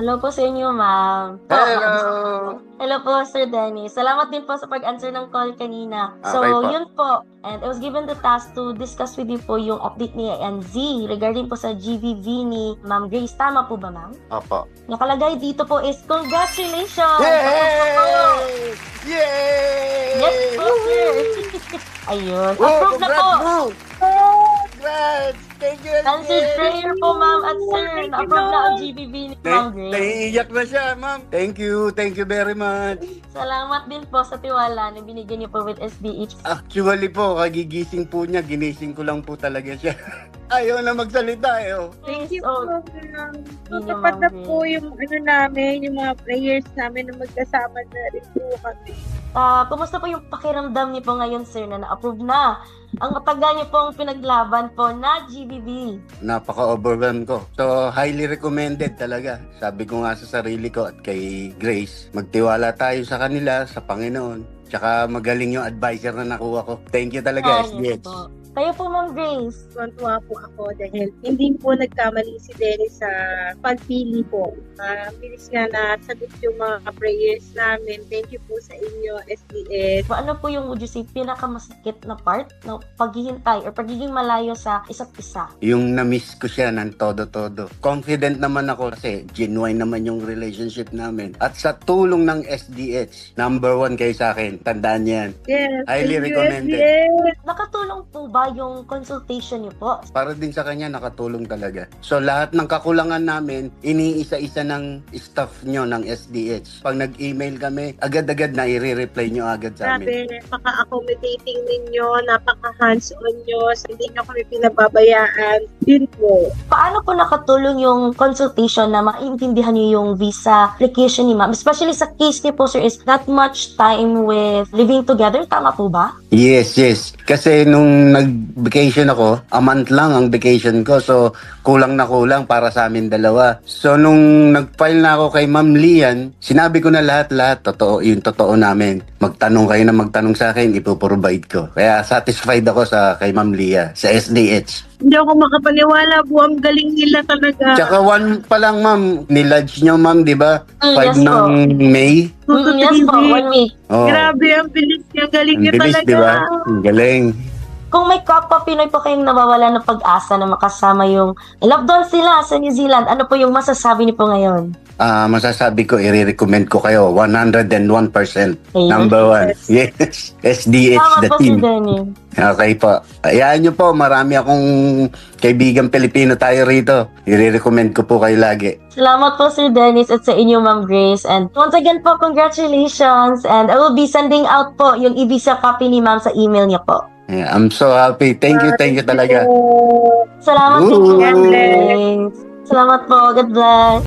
Hello po sa inyo, ma'am. Hello! Hello po, Sir Dennis. Salamat din po sa pag-answer ng call kanina. So, Okay po. yun po. And I was given the task to discuss with you po yung update ni NZ regarding po sa GVV ni Ma'am Grace. Tama po ba, ma'am? Opo. Nakalagay dito po is congratulations! Yay! Yay! Yes po, sir. Ayun. Oh, Approve na po. congrats, bro! Congrats! Thank you, Answered prayer po, ma'am at sir. Na-approve na ang GVV ni Ma'am Grace. Naiiyak na siya, ma'am. Thank you very much. Salamat din po sa tiwala na binigyan niyo po with SDH. Actually po, kagigising po niya, ginising ko lang po talaga siya. Ayaw na magsalita eh. Oh. Thank you So, po, ma'am. Hindi Tupad na naman po yung namin, yung mga prayers namin na magkasama na rin po kami. Kumusta po yung pakiramdam niyo po ngayon, sir, na na-approve na ang kataga niyo pong pinaglaban po na GBB? Napaka-overwhelmed ko. So, highly recommended talaga. Sabi ko nga sa sarili ko at kay Grace, magtiwala tayo sa kanila, sa Panginoon. Tsaka magaling yung advisor na nakuha ko. Thank you talaga, Yes SDH. po. Kayo po, Ma'am Grace. Tuwan-tuwa po ako dahil hindi po nagkamali si Dennis sa pagpili po. Bilis nga na sagot yung mga prayers namin. Thank you po sa inyo, SDS. Ano po yung, would you say, pinakamasakit na part ng paghihintay or pagiging malayo sa isa't isa? Yung na-miss ko siya ng todo-todo. Confident naman ako kasi genuine naman yung relationship namin. At sa tulong ng SDH, number 1 kayo sa akin. Tandaan niyo yan. Yes, Highly thank you, recommended. SDS. Nakatulong po ba yung consultation niyo po? Para din sa kanya, nakatulong talaga. So lahat ng kakulangan namin, iniisa-isa ng staff nyo ng SDH. Pag nag-email kami, agad-agad na i-reply nyo agad sa amin. Grabe, napaka-accommodating ninyo, napaka-hands-on nyo, hindi nyo kami pinababayaan. Yun po. Paano po nakatulong yung consultation na maintindihan niyo yung visa application ni ma'am? Especially sa case niyo po, sir, is not much time with living together. Tama po ba? Yes. Kasi nung nag-vacation ako, a month lang ang vacation ko. So, kulang na kulang para sa amin dalawa. So, nung nag-file na ako kay Ma'am Lian, sinabi ko na lahat-lahat. Yung totoo namin. Magtanong kayo na magtanong sa akin, ipoprovide ko. Kaya satisfied ako kay Ma'am Lia, sa SDH. Hindi ako makapaniwala po, ang galing nila talaga. Tsaka 1 pa lang, ma'am. Nilodge nyo, ma'am, di ba? 5 Yes po. ng May. Yes po, 1 week. Oh, Grabe, ang bilis niya. Galing ang niya bilis, talaga. di ba? Ang galing. Kung may kapwa Pinoy po kayong nawawala ng pag-asa na makasama yung loved ones sila sa New Zealand, ano po yung masasabi niyo po ngayon? Masasabi ko, i-recommend ko kayo 101%. Ayun. Number 1. Yes. SDH, Salamat the po, team. Sir Denny. Okay po. Ayaan nyo po, marami akong kaibigan Pilipino tayo rito. I-recommend ko po kayo lagi. Salamat po, Sir Dennis, at sa inyo, Ma'am Grace. And once again po, congratulations. And I will be sending out po yung e-visa copy ni Ma'am sa email niya po. Yeah, I'm so happy. Thank you talaga. Salamat din po, Ooh. Ma'am Grace. Salamat po. God bless.